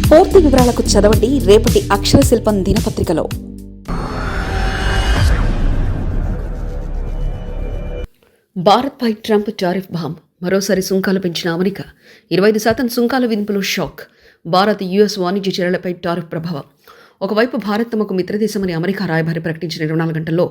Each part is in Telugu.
పూర్తి వివరాలకు చదవండి రేపటి అక్షర శిల్పం దినపత్రికలో. భారత్పై ట్రంప్ టారిఫ్ బాంబ్, మరోసారి సుంకాలు పెంచిన అమెరికా, 25% సుంకాల విధింపులో షాక్. భారత్ యుఎస్ వాణిజ్య చర్యలపై టారిఫ్ ప్రభావం. ఒకవైపు భారత్ తమకు మిత్రదేశమని అమెరికా రాయబారి ప్రకటించిన 24 గంటల్లో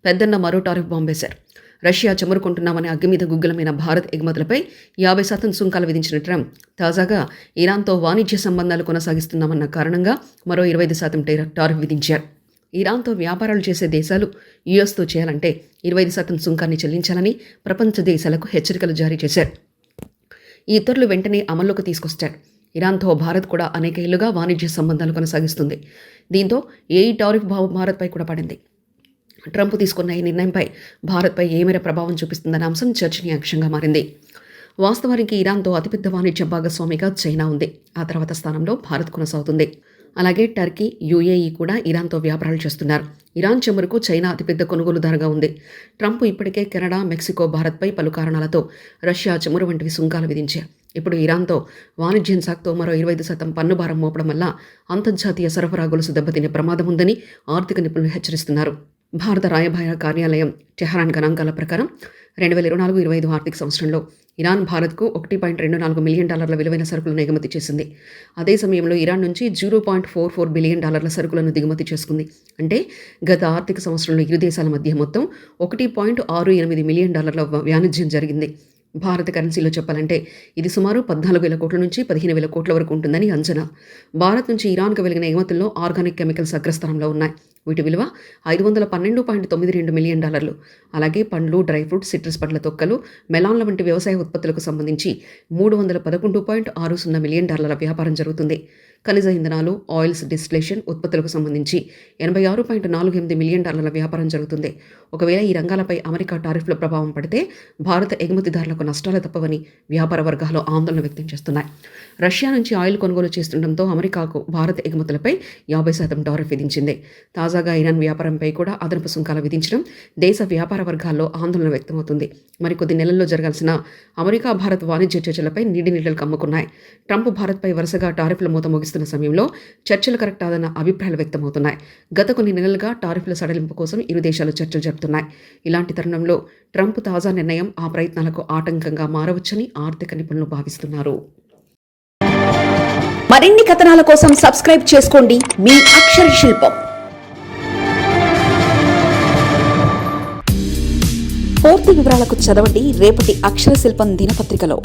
పెద్దన్న మరో టారిఫ్ బాంబ్ వేశారు. రష్యా చమురుకుంటున్నామని అగ్గి మీద గుగ్గులమైన భారత్ ఎగుమతులపై 50% సుంకాలు విధించిన ట్రంప్ తాజాగా ఇరాన్తో వాణిజ్య సంబంధాలు కొనసాగిస్తున్నామన్న కారణంగా మరో 25% టారిఫ్ విధించారు. ఇరాన్తో వ్యాపారాలు చేసే దేశాలు యుఎస్తో చేయాలంటే 25% సుంకాన్ని చెల్లించాలని ప్రపంచ దేశాలకు హెచ్చరికలు జారీ చేశారు. ఈ ఉత్తర్వులు వెంటనే అమల్లోకి తీసుకొచ్చారు. ఇరాన్తో భారత్ కూడా అనేక ఏళ్లుగా వాణిజ్య సంబంధాలు కొనసాగిస్తుంది. దీంతో ఈ టారిఫ్ భారత్పై కూడా పడింది. ట్రంప్ తీసుకున్న ఈ నిర్ణయంపై భారత్పై ఏ మేర ప్రభావం చూపిస్తుందన్న అంశం చర్చనీయాంశంగా మారింది. వాస్తవానికి ఇరాన్తో అతిపెద్ద వాణిజ్య భాగస్వామిగా చైనా ఉంది. ఆ తర్వాత స్థానంలో భారత్ కొనసాగుతుంది. అలాగే టర్కీ, యుఏఈ కూడా ఇరాన్తో వ్యాపారాలు చేస్తున్నారు. ఇరాన్ చమురుకు చైనా అతిపెద్ద కొనుగోలుదారుగా ఉంది. ట్రంప్ ఇప్పటికే కెనడా, మెక్సికో, భారత్పై పలు కారణాలతో రష్యా చమురు వంటివి సుంకాలు విధించారు. ఇప్పుడు ఇరాన్తో వాణిజ్యం సాగుతూ మరో 25% పన్ను భారం మోపడం వల్ల అంతర్జాతీయ సరఫరా గొలుసు దెబ్బతినే ప్రమాదం ఉందని ఆర్థిక నిపుణులు హెచ్చరిస్తున్నారు. భారత రాయబార కార్యాలయం టెహరాన్ గణాంకాల ప్రకారం 2024-25 ఆర్థిక సంవత్సరంలో ఇరాన్ భారత్కు $1.24 మిలియన్ విలువైన సరుకులను ఎగుమతి చేసింది. అదే సమయంలో ఇరాన్ నుంచి $0.44 బిలియన్ సరుకులను దిగుమతి చేసుకుంది. అంటే గత ఆర్థిక సంవత్సరంలో ఇరు దేశాల మధ్య మొత్తం $1.68 మిలియన్ వాణిజ్యం జరిగింది. భారత కరెన్సీలో చెప్పాలంటే ఇది సుమారు 14,000 కోట్ల నుంచి 15,000 కోట్ల వరకు ఉంటుందని అంచనా. భారత్ నుంచి ఇరాన్కు వెలిగిన ఎగుమతుల్లో ఆర్గానిక్ కెమికల్స్ అగ్రస్థానంలో ఉన్నాయి. వీటి విలువ $512.92 మిలియన్. అలాగే పండ్లు, డ్రై ఫ్రూట్స్, సిట్రస్ పండ్ల తొక్కలు, మెలాన్ల వంటి వ్యవసాయ ఉత్పత్తులకు సంబంధించి $311.60 మిలియన్ వ్యాపారం జరుగుతుంది. ఖనిజ ఇంధనాలు, ఆయిల్స్ డిస్టిలేషన్ ఉత్పత్తులకు సంబంధించి $86.48 మిలియన్ వ్యాపారం జరుగుతుంది. ఒకవేళ ఈ రంగాలపై అమెరికా టారిఫ్ల ప్రభావం పడితే భారత ఎగుమతిదారులకు నష్టాలు తప్పవని వ్యాపార వర్గాలు ఆందోళన వ్యక్తం చేస్తున్నాయి. రష్యా నుంచి ఆయిల్ కొనుగోలు చేస్తుండటంతో అమెరికాకు భారత ఎగుమతులపై 50% టారిఫ్ విధించింది. తాజాగా ఇరాన్ వ్యాపారంపై కూడా అదనపు సుంకాలు విధించడం దేశ వ్యాపార వర్గాల్లో ఆందోళన వ్యక్తమవుతుంది. మరికొద్ది నెలల్లో జరగాల్సిన అమెరికా భారత్ వాణిజ్య చర్చలపై నీళ్లు కమ్ముకున్నాయి. ట్రంప్ భారత్పై వరుసగా టారిఫ్ల మూత ముగిస్తున్న సమయంలో చర్చలు కరెక్ట్ కాదన్న అభిప్రాయాలు వ్యక్తమవుతున్నాయి. గత కొన్ని నెలలుగా టారిఫ్ల సడలింపు కోసం ఇరు దేశాలు చర్చలు జరుపుతున్నాయి. ఇలాంటి తరుణంలో ట్రంప్ తాజా నిర్ణయం ఆ ప్రయత్నాలకు ఆటంకంగా మారవచ్చని ఆర్థిక నిపుణులు భావిస్తున్నారు. మరిన్ని కథనాల కోసం సబ్స్క్రైబ్ చేసుకోండి మీ అక్షర శిల్పం. పూర్తి వివరాలకు చదవండి రేపటి అక్షర శిల్పం దినపత్రికలో.